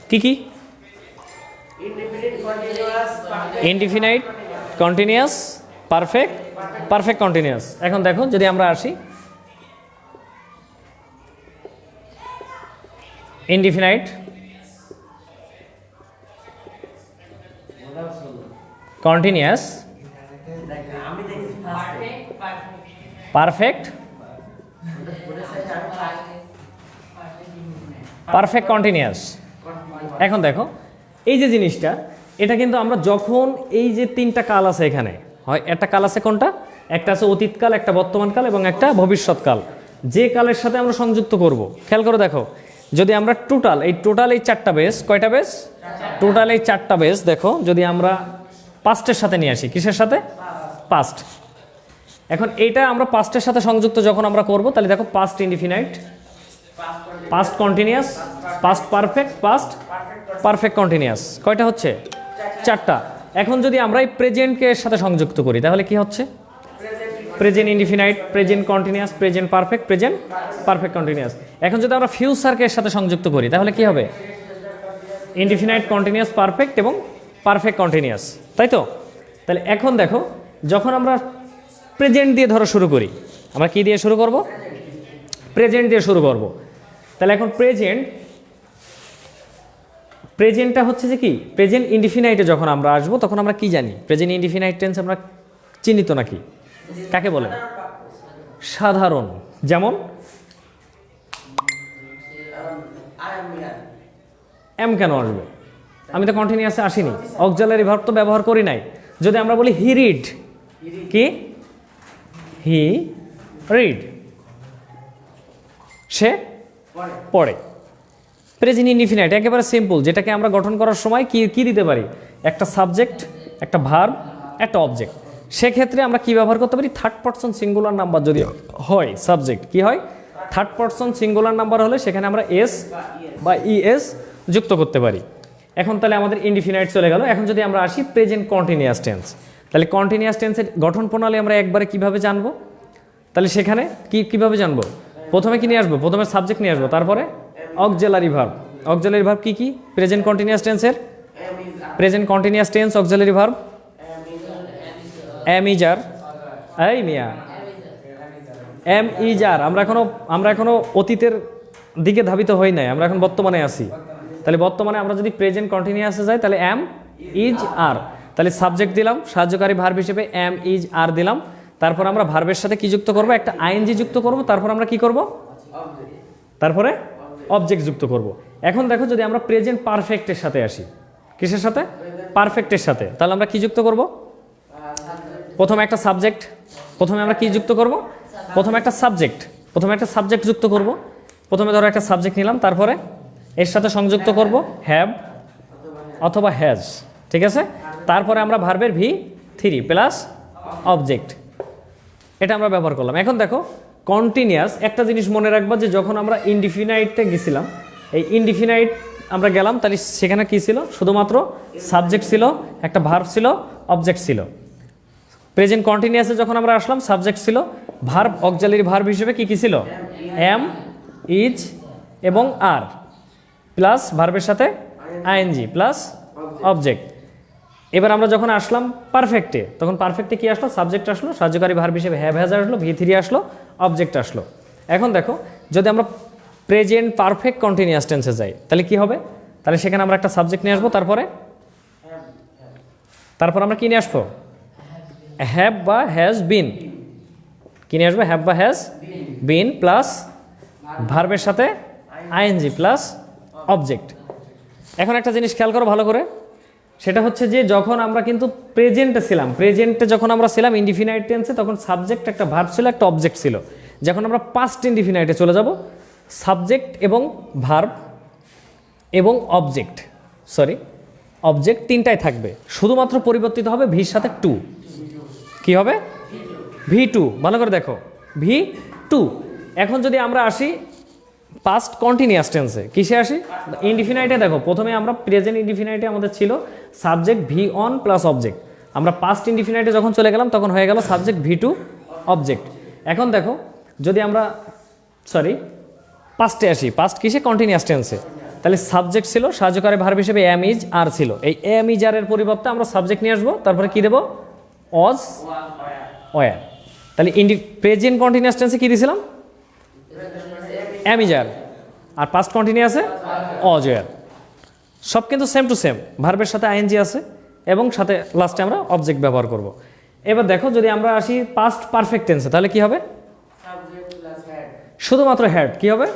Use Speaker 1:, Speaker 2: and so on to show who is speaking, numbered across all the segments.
Speaker 1: কি কি? Indefinite, continuous, perfect, perfect continuous. এখন দেখো যদি আমরা আসি indefinite, continuous, perfect, perfect continuous. এখন দেখো এই যে জিনিসটা, এটা কিন্তু আমরা যখন এই যে তিনটা কাল আছে এখানে, হয় একটা কাল আছে কোনটা, একটা আছে অতীতকাল, একটা বর্তমানকাল এবং একটা ভবিষ্যৎকাল, যে কালের সাথে আমরা সংযুক্ত করব। খেয়াল করে দেখো, যদি আমরা টোটাল এই চারটা বেস, কয়টা বেস? টোটাল এই চারটা বেস দেখো, যদি আমরা পাস্টের সাথে নিয়ে আসি, কিসের সাথে? পাস্ট। এখন এইটা আমরা পাস্টের সাথে সংযুক্ত যখন আমরা করব, তাহলে দেখো past indefinite, past continuous, past perfect, past perfect continuous. কয়টা হচ্ছে? চারটা। এখন যদি আমরা এই প্রেজেন্টকে এর সাথে সংযুক্ত করি, তাহলে কি হচ্ছে? Present indefinite, present continuous, present perfect, present perfect continuous. এখন যদি আমরা ফিউচারকে এর সাথে সংযুক্ত করি, তাহলে কি হবে? ইনডিফিনাইট, কন্টিনিউয়াস, পারফেক্ট এবং পারফেক্ট কন্টিনিউয়াস, তাই তো? তাহলে এখন দেখো, যখন আমরা প্রেজেন্ট দিয়ে ধরো শুরু করি, আমরা কি দিয়ে শুরু করব? প্রেজেন্ট দিয়ে শুরু করব। তাহলে এখন প্রেজেন্টটা হচ্ছে যে কি, প্রেজেন্ট ইনডিফিনাইটে যখন আমরা আসবো তখন আমরা কি জানি? প্রেজেন্ট ইনডিফিনাইট টেন্স আমরা চিহ্নিত নাকি? কাকে বলে? সাধারণ। যেমন এম কেন আসবে? আমি তো কন্টিনিউয়াসে আসিনি, অক্সিলারি ভার্ব তো ব্যবহার করি নাই। যদি আমরা বলি হি রিড, কি? হি রিড, সে পড়ে। প্রেজেন্ট ইনডিফিনাইট একেবারে সিম্পল, যেটাকে আমরা গঠন করার সময় কি দিতে পারি? একটা সাবজেক্ট, একটা ভার্ব, একটা অবজেক্ট। সেক্ষেত্রে আমরা কি ব্যবহার করতে পারি? থার্ড পারসন সিঙ্গুলার নাম্বার যদি হয়, সাবজেক্ট কি হয়? থার্ড পারসন সিঙ্গুলার নাম্বার হলে সেখানে আমরা এস বা ইএস যুক্ত করতে পারি। এখন তাহলে আমাদের ইনডিফিনাইট চলে গেল। এখন যদি আমরা আসি প্রেজেন্ট কন্টিনিউয়াস টেন্স, তাহলে কন্টিনিউয়াস টেন্সের গঠন প্রণালী আমরা একবারে কিভাবে জানবো? তাহলে সেখানে কিভাবে জানবো? প্রথমে কি নিয়ে আসবো? প্রথমে সাবজেক্ট নিয়ে আসবো, তারপরে অক্সিলারি ভার্ব। অক্সিলারি ভার্ব কি? প্রেজেন্ট কন্টিনিউয়াস টেন্সের present continuous tense auxiliary verb am is are, এই মিয়া, এম ইজ আর। আমরা এখনো অতীতের দিকে ধাবিত হই নাই, আমরা এখন বর্তমানে আছি। তাহলে বর্তমানে আমরা যদি প্রেজেন্ট কন্টিনিউয়াসে যাই, তাহলে এম ইজ আর, তাহলে সাবজেক্ট দিলাম, সাহায্যকারী ভার্ব হিসেবে এম ইজ আর দিলাম। তারপর আমরা ভার্বের সাথে কি যুক্ত করব? একটা আইএনজি যুক্ত করব। তারপর আমরা কি করব? তারপরে অবজেক্ট যুক্ত করব। এখন দেখো, যদি আমরা প্রেজেন্ট পারফেক্টের সাথে আসি, কিসের সাথে? পারফেক্টের সাথে, তাহলে আমরা কি যুক্ত করব? প্রথমে একটা সাবজেক্ট। প্রথমে আমরা কি যুক্ত করব? প্রথমে একটা সাবজেক্ট যুক্ত করব। প্রথমে ধরো একটা সাবজেক্ট নিলাম, তারপরে এর সাথে সংযুক্ত করব হ্যাভ অথবা হ্যাজ, ঠিক আছে? তারপরে আমরা ভার্বের V3 প্লাস অবজেক্ট, এটা আমরা ব্যবহার করলাম। এখন দেখো কন্টিনিউয়াস, একটা জিনিস মনে রাখবা, যে যখন আমরা ইনডিফিনাইটে গেছিলাম, এই ইনডিফিনাইট আমরা গেলাম, তাহলে সেখানে কি ছিল? শুধুমাত্র সাবজেক্ট ছিল, একটা ভার্ব ছিল, অবজেক্ট ছিল। প্রেজেন্ট কন্টিনিউয়াসে যখন আমরা আসলাম, সাবজেক্ট ছিল, ভার্ব, অক্সিলারি ভার্ব হিসেবে কি ছিল? এম, ইজ এবং আর, প্লাস ভার্বের সাথে আইএনজি প্লাস অবজেক্ট। এবার আমরা যখন আসলাম পারফেক্টে, তখন পারফেক্টে কি আসলো? সাবজেক্ট আসলো, সাহায্যকারী ভার্ব হিসেবে হ্যাভ হ্যাজ আসলো, V3 আসলো, অবজেক্ট আসলো। এখন দেখো, যদি আমরা প্রেজেন্ট পারফেক্ট কন্টিনিউয়াস টেন্সে যাই, তাহলে কি হবে? তাহলে সেখানে আমরা একটা সাবজেক্ট নিয়ে আসবো, তারপর আমরা কি নিয়ে আসবো? হ্যাভ বা হ্যাজ বিন। কি নিয়ে আসবো? হ্যাভ বা হ্যাজ বিন প্লাস ভার্বের সাথে আইএনজি প্লাস অবজেক্ট। এখন একটা জিনিস খেয়াল করো ভালো করে, সেটা হচ্ছে যে যখন আমরা কিন্তু প্রেজেন্টে যখন আমরা ছিলাম ইনডিফিনাইট টেন্সে, তখন সাবজেক্ট, একটা ভার্ব ছিল, একটা অবজেক্ট ছিল। যখন আমরা পাস্ট ইনডিফিনাইটে চলে যাব, সাবজেক্ট এবং ভার্ব এবং অবজেক্ট তিনটাই থাকবে, শুধুমাত্র পরিবর্তিত হবে ভির সাথে টু। কি হবে? V2। ভালো করে দেখো, V2। এখন যদি আমরা আসি পাস্ট কন্টিনিউয়াস টেন্সে, কিসে আসি? ইনডিফিনাইটে দেখো, প্রথমে আমরা প্রেজেন্ট ইনডিফিনাইটে আমাদের ছিল সাবজেক্ট V1 প্লাস অবজেক্ট। আমরা পাস্ট ইনডিফিনাইটে যখন চলে গেলাম, তখন হয়ে গেল সাবজেক্ট V2 অবজেক্ট। এখন দেখো, যদি আমরা পাস্টে আসি, পাস্ট কিসে? কন্টিনিউয়াস টেন্সে। তাহলে সাবজেক্ট ছিল, সাহায্যকারী ভার্ব হিসেবে এম ইজ আর ছিল। এই এম ইজ আর এর পরিবর্তে আমরা সাবজেক্ট নিয়ে আসবো, তারপরে কি দেবো? Was were. তাহলে প্রেজেন্ট কন্টিনিউয়াস টেন্সে কি দিয়েছিলাম? এম ইজ আর, আর পাস্ট কন্টিনিউয়াসে ওয়াজ ওয়ার। সব কিন্তু সেম টু সেম, ভার্বের সাথে আইএনজি আছে এবং সাথে লাস্টে আমরা অবজেক্ট ব্যবহার করব। এবার দেখো যদি আমরা আসি পাস্ট পারফেক্ট টেন্সে, তাহলে কি হবে? শুধুমাত্র হ্যাড। কি হবে?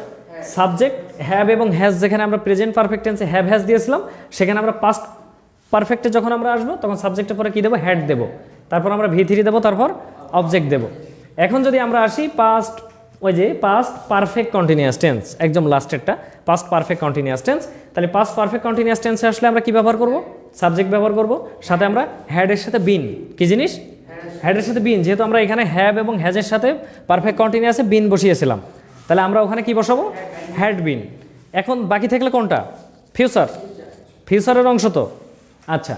Speaker 1: সাবজেক্ট হ্যাভ এবং হ্যাজ, যেখানে আমরা প্রেজেন্ট পারফেক্ট টেন্সে হ্যাভ হ্যাজ দিয়েছিলাম, সেখানে আমরা পাস্ট পারফেক্টে যখন আমরা আসবো তখন সাবজেক্টের পরে কি দেবো? হ্যাড দেবো, তারপর আমরা V3 দেবো, তারপর অবজেক্ট দেবো। এখন যদি আমরা আসি পাস্ট, ওই যে পাস্ট পারফেক্ট কন্টিনিউয়াস টেন্স, একদম লাস্টেরটা পাস্ট পারফেক্ট কন্টিনিউয়াস টেন্স। তাহলে পাস্ট পারফেক্ট কন্টিনিউয়াস টেন্সে আসলে আমরা কি ব্যবহার করব? সাবজেক্ট ব্যবহার করব, সাথে আমরা হ্যাডের সাথে বিন। কি জিনিস? হ্যাডের সাথে বিন। যেহেতু আমরা এখানে হ্যাভ এবং হ্যাজের সাথে পারফেক্ট কন্টিনিউয়াসে বিন বসিয়েছিলাম, তাহলে আমরা ওখানে কি বসাবো? Had been. এখন বাকি থাকলে কোনটা? ফিউচার। ফিউচারের অংশ তো। আচ্ছা,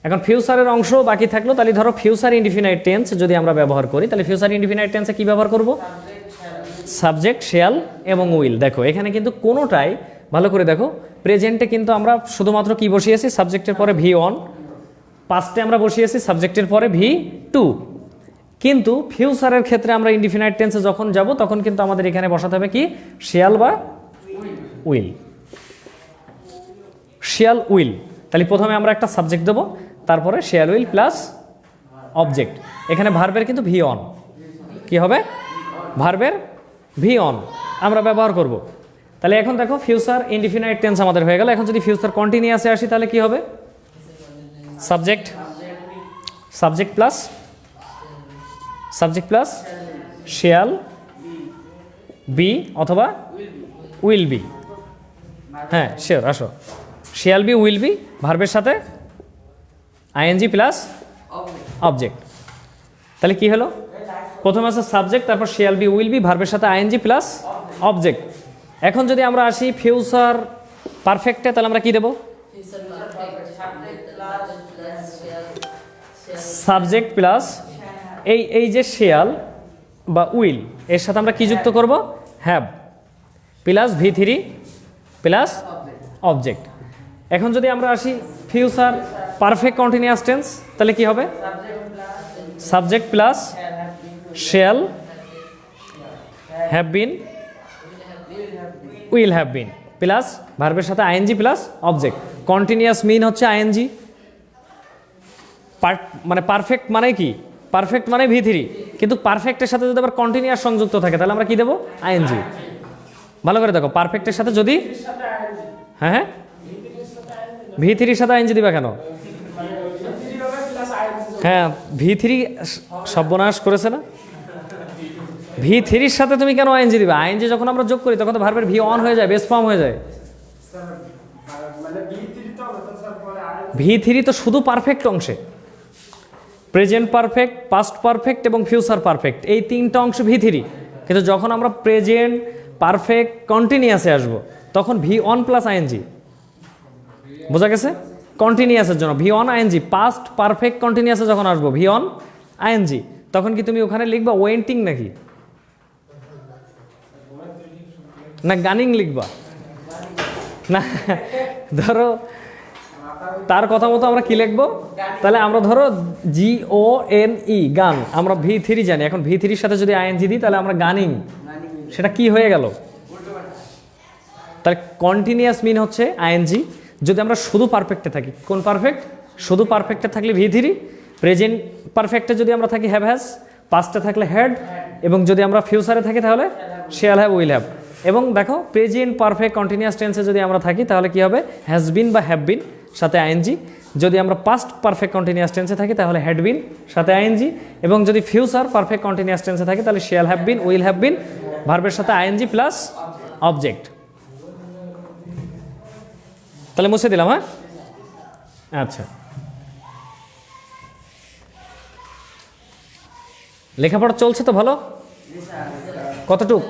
Speaker 1: এখন ফিউচারের অংশ বাকি থাকলো, তাহলে ধরো ফিউচার ইনডিফিনাইট টেন্স যদি আমরা ব্যবহার করি, তাহলে ফিউচার ইনডিফিনাইট টেন্সে কি ব্যবহার করব? সাবজেক্ট শ্যাল এবং উইল। দেখো এখানে কিন্তু কোনোটাই, ভালো করে দেখো, প্রেজেন্টে কিন্তু আমরা শুধুমাত্র কি বসিয়েছি? সাবজেক্টের পরে V1, পাস্টে আমরা বসিয়েছি সাবজেক্টের পরে V2। কিন্তু ফিউচারের ক্ষেত্রে আমরা ইনডিফিনাইট টেন্সে যখন যাব তখন কিন্তু আমাদের এখানে বসাতে হবে কি? শ্যাল বা উইল। Shall will. তাহলে প্রথমে আমরা একটা সাবজেক্ট দেবো, তারপরে শ্যাল উইল প্লাস অবজেক্ট। এখানে ভার্বের কিন্তু V1 কি হবে? ভার্বের V1 আমরা ব্যবহার করব। তাহলে এখন দেখো ফিউচার ইনডিফিনাইট টেন্স আমাদের হয়ে গেল। এখন যদি ফিউচার কন্টিনিউয়াসে আসি তাহলে কি হবে? Subject, subject plus shall be অথবা উইল বি। হ্যাঁ শিওর, আসো। শ্যাল বি, উইল বি, ভার্বের সাথে আইএনজি প্লাস অবজেক্ট। তাহলে কি হলো? প্রথমে আছে সাবজেক্ট, তারপর শ্যাল বি, উইল বি, ভার্বের সাথে আইএনজি প্লাস অবজেক্ট। এখন যদি আমরা আসি ফিউচার পারফেক্টে, তাহলে আমরা কি দেব? সাবজেক্ট প্লাস এই যে শ্যাল বা উইল, এর সাথে আমরা কি যুক্ত করব? Have plus V3 plus object. এখন যদি আমরা আসি ফিউচার পারফেক্ট কন্টিনিউয়াস টেন্স, তাহলে কি হবে? Subject plus shall have been, will have been, plus ভার্বের সাথে আইএনজি প্লাস অবজেক্ট। কন্টিনিউয়াস মিন হচ্ছে আইএনজি, মানে পারফেক্ট মানে কি? পারফেক্ট মানে V3, কিন্তু পারফেক্টের সাথে যদি আবার কন্টিনিউয়াস সংযুক্ত থাকে তাহলে আমরা কি দেবো? আইএনজি। ভালো করে দেখো, পারফেক্টের সাথে যদি, হ্যাঁ V3 সাথে আইএনজি দিবা কেন? হ্যাঁ V3 সর্বনাশ করেছে না? V3 সাথে তুমি কেন আইএনজি দিবা? আইএনজি যখন আমরা যোগ করি তখন তো ভার্বের V1 হয়ে যায়, বেস ফর্ম হয়ে যায়। V3 তো শুধু পারফেক্ট অংশে, প্রেজেন্ট পারফেক্ট, পাস্ট পারফেক্ট এবং ফিউচার পারফেক্ট, এই তিনটা অংশ V3। কিন্তু যখন আমরা প্রেজেন্ট পারফেক্ট কন্টিনিউয়াসে আসব তখন V1 প্লাস আইএনজি। বোঝা গেছে? কন্টিনিউয়াসের জন্য V1 আইএনজি। পাস্ট পারফেক্ট কন্টিনিউয়াসে যখন আসবো V1 আইএনজি, তখন কি তুমি ওখানে লিখবা ওয়েন্টিং নাকি না গানিং লিখবা? না, ধরো তার কথা মতো আমরা কি লিখবো? তাহলে আমরা ধরো GONE গান, আমরা V3 জানি। এখন V3 সাথে যদি আইএনজি দিই তাহলে আমরা গানিং, সেটা কি হয়ে গেল? তাহলে কন্টিনিউয়াস মিন হচ্ছে আইএনজি যদি আমরা শুধু পারফেক্টে থাকি। কোন পারফেক্ট? শুধু পারফেক্টে থাকলে V3, প্রেজেন্ট পারফেক্টে যদি আমরা থাকি হ্যাভ হ্যাজ, পাস্টে থাকলে হ্যাড, এবং যদি আমরা ফিউচারে থাকি তাহলে শ্যাল হ্যাভ, উইল হ্যাভ। এবং দেখো প্রেজেন্ট পারফেক্ট কন্টিনিউয়াস টেন্সে যদি আমরা থাকি তাহলে কি হবে? হ্যাজ বিন বা হ্যাভ বিন সাথে আইএনজি। যদি আমরা পাস্ট পারফেক্ট কন্টিনিউয়াস টেন্সে থাকি তাহলে হ্যাড বিন সাথে আইএনজি। এবং যদি ফিউচার পারফেক্ট কন্টিনিউয়াস টেন্সে থাকি তাহলে shall have been, will have been, ভার্বের সাথে আইএনজি প্লাস অবজেক্ট। তাহলে মুছে দিলাম। হ্যাঁ আচ্ছা, লেখাপড়া চলছে তো ভালো? কতটুক?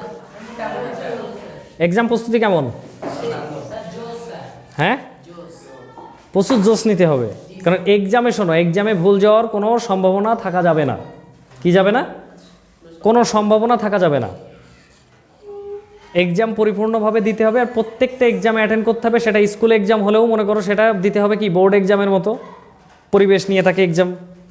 Speaker 1: এক্সাম প্রস্তুতি কেমন? হ্যাঁ প্রচুর জোশ নিতে হবে, কারণ এক্সামে শোনো, এক্সামে ভুল যাওয়ার কোনো সম্ভাবনা থাকা যাবে না। কি যাবে না? কোনো সম্ভাবনা থাকা যাবে না। এক্সাম পরিপূর্ণভাবে দিতে হবে, আর প্রত্যেকটা এক্সামে অ্যাটেন্ড করতে হবে। সেটা স্কুল এক্সাম হলেও মনে করো সেটা দিতে হবে কি বোর্ড এক্সামের মতো, পরিবেশ নিয়ে থাকে এক্সাম,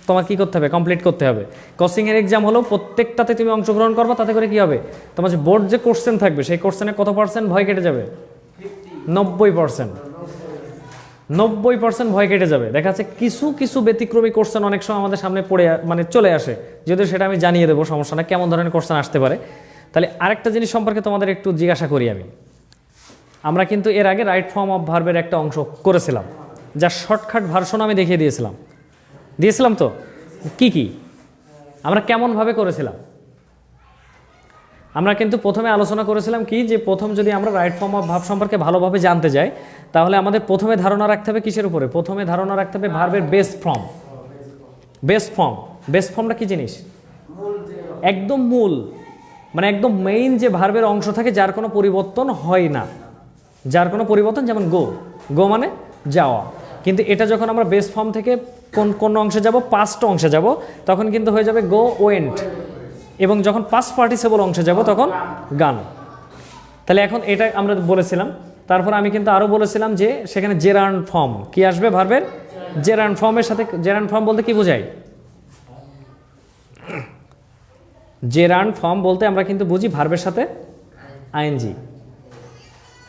Speaker 1: তোমার কী করতে হবে, কমপ্লিট করতে হবে। কোচিংয়ের এক্সাম হলেও প্রত্যেকটাতে তুমি অংশগ্রহণ করবা, তাতে করে কী হবে, তোমার যে বোর্ড যে কোশ্চেন থাকবে সেই কোশ্চেনে কত পার্সেন্ট ভয় কেটে যাবে, 90%। 90% ভয় কেটে যাবে। দেখা যাচ্ছে কিছু কিছু ব্যতিক্রমী কোশ্চেন অনেক সময় আমাদের সামনে পড়ে মানে চলে আসে, যদিও সেটা আমি জানিয়ে দেবো, সমস্যা না, কেমন ধরনের কোশ্চেন আসতে পারে। তাহলে আরেকটা জিনিস সম্পর্কে তোমাদের একটু জিজ্ঞাসা করি আমি। আমরা কিন্তু এর আগে রাইট ফর্ম অফ ভার্বের একটা অংশ করেছিলাম, যার শর্টকাট ভার্সন আমি দেখিয়ে দিয়েছিলাম তো কি কি আমরা কেমনভাবে করেছিলাম। আমরা কিন্তু প্রথমে আলোচনা করেছিলাম কি, যে প্রথম যদি আমরা রাইট ফর্ম অফ ভার্ব সম্পর্কে ভালোভাবে জানতে যাই, তাহলে আমাদের প্রথমে ধারণা রাখতে হবে কিসের উপরে, প্রথমে ধারণা রাখতে হবে ভার্বের বেস ফর্ম। বেস ফর্মটা কি জিনিস, একদম মূল, মানে একদম মেইন যে ভার্বের অংশ থাকে যার কোনো পরিবর্তন হয় না, যার কোনো পরিবর্তন, যেমন গো মানে যাওয়া। কিন্তু এটা যখন আমরা বেস ফর্ম থেকে কোন অংশে যাব, পাস্ট অংশে যাব, তখন কিন্তু হয়ে যাবে গো ওয়েন্ট, এবং যখন পাস্ট পার্টিসিপল অংশে যাব তখন গান। তাহলে এখন এটা আমরা বলেছিলাম। তারপর আমি কিন্তু আরও বলেছিলাম যে সেখানে জেরান্ড ফর্ম কি আসবে, ভার্বের জেরান্ড ফর্মের সাথে, জেরান্ড ফর্ম বলতে কি বোঝায়, জেরান্ড ফর্ম বলতে আমরা কিন্তু বুঝি ভার্বের সাথে ING,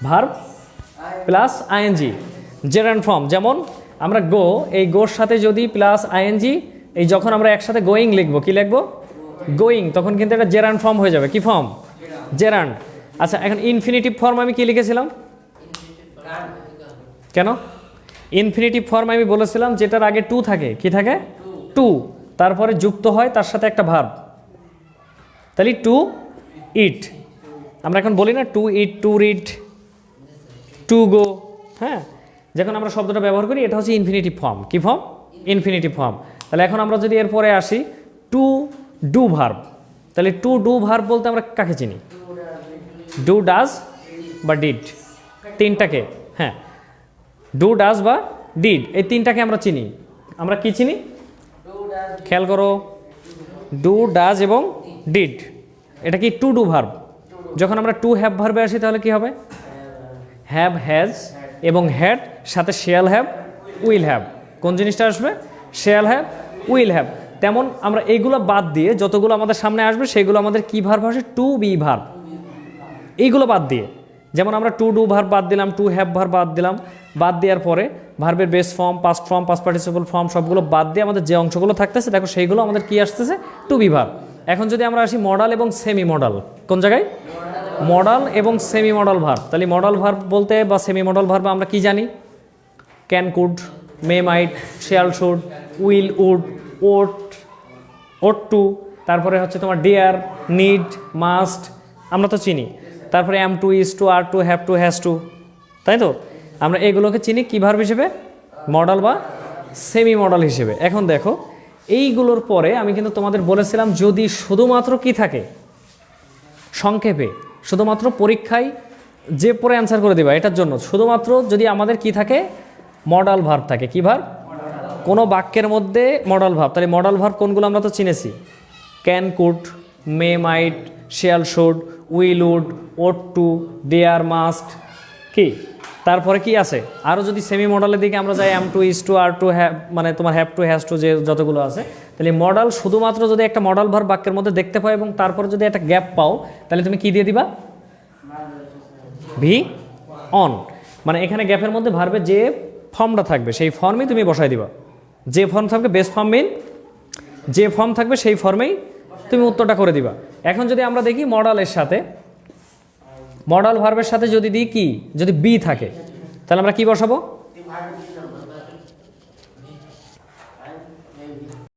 Speaker 1: verb plus ING, gerund form. যেমন আমরা গো, এই গোর সাথে যদি প্লাস আইএনজি, এই যখন আমরা একসাথে গোয়িং লিখবো, কি লিখবো, গোয়িং, তখন কিন্তু এটা জেরান্ড ফর্ম হয়ে যাবে। কি ফর্ম, জেরান্ড। আচ্ছা, এখন ইনফিনিটিভ ফর্ম আমি কি লিখেছিলাম, কেন ইনফিনিটিভ ফর্ম আমি বলেছিলাম যেটার আগে টু থাকে, কি থাকে, টু, তারপরে যুক্ত হয় তার সাথে একটা ভার্ব। তাহলে টু ইট, আমরা এখন বলি না to eat, to read, to go, হ্যাঁ, যখন আমরা শব্দটা ব্যবহার করি এটা হচ্ছে ইনফিনিটিভ ফর্ম। কি ফর্ম, ইনফিনিটিভ ফর্ম। তাহলে এখন আমরা যদি এরপরে আসি টু ডু ভার্ব, তাহলে টু ডু ভার্ব বলতে আমরা কাকে চিনি, ডু ডাজ বা ডিড, তিনটাকে, হ্যাঁ, ডু ডাজ বা ডিড, এই তিনটাকে আমরা চিনি। আমরা কি চিনি, খেয়াল করো, ডু ডাজ এবং ডিড, এটা কি টু ডু ভার্ব। যখন আমরা টু হ্যাভ ভার্বে আসি তাহলে কি হবে, হ্যাভ, হ্যাজ এবং হ্যাড, সাথে শেয়াল হ্যাভ, উইল হ্যাভ। কোন জিনিসটা আসবে, শেয়াল হ্যাভ, উইল হ্যাভ। তেমন আমরা এইগুলো বাদ দিয়ে যতগুলো আমাদের সামনে আসবে সেগুলো আমাদের কি ভার্ব আসে, টু বি ভার্ব। এইগুলো বাদ দিয়ে, যেমন আমরা টু ডু ভার্ব বাদ দিলাম, টু হ্যাভ ভার্ব বাদ দিলাম, বাদ দেওয়ার পরে ভার্বের base form, past form, past participle form সবগুলো বাদ দিয়ে আমাদের যে অংশগুলো থাকতেছে দেখো সেইগুলো আমাদের কি আসতেছে, টু বি ভার্ব। এখন যদি আমরা আসি মডাল এবং সেমি মডাল, কোন জায়গায়, মডাল এবং সেমি মডাল ভার্ব। তাহলে মডাল ভার্ব বলতে বা সেমি মডাল ভার্ব আমরা কি জানি, can, could, may, might, shall, should, will, would, ought to, তারপরে হচ্ছে তোমার ডিয়ার, নিড, মাস্ট, আমরা তো চিনি। তারপরে am to, is to, are to, have to, has to, তাই তো আমরা এগুলোকে চিনি কি ভার্ব হিসেবে, মডাল বা সেমি মডাল হিসেবে। এখন দেখো এইগুলোর পরে আমি কিন্তু তোমাদের বলেছিলাম যদি শুধুমাত্র কি থাকে, সংক্ষেপে শুধুমাত্র পরীক্ষায় যে পরে অ্যান্সার করে দেবা, এটার জন্য শুধুমাত্র যদি আমাদের কি থাকে, মডাল ভার্ব থাকে। কি ভার্ব, কোনো বাক্যের মধ্যে মডাল ভার্ব। তাহলে মডাল ভার্ব কোনগুলো আমরা তো চিনেছি, can, could, may, might, shall, should, will, would, ought to, dare, must, কি তারপরে কি আছে আরও যদি সেমি মডালের দিকে আমরা যাই, am to, is to, are to, have, মানে তোমার হ্যাভ টু, হ্যাজ টু, যে যতগুলো আছে, তাহলে মডাল শুধুমাত্র যদি একটা মডাল ভার্ব বাক্যের মধ্যে দেখতে পাও এবং তারপরে যদি একটা গ্যাপ পাও, তাহলে তুমি কি দিয়ে দিবা, ভি অন, মানে এখানে গ্যাপের মধ্যে ভার্বে যে ফর্মটা থাকবে সেই ফর্মেই তুমি বসাই দিবা। যে ফর্ম থাকবে বেস ফর্ম মেইন, যে ফর্ম থাকবে সেই ফর্মেই তুমি উত্তরটা করে দিবা। এখন যদি আমরা দেখি মডালের সাথে, মডাল ভার্বের সাথে যদি দিই কি, যদি বি থাকে তাহলে আমরা কি বসাবো,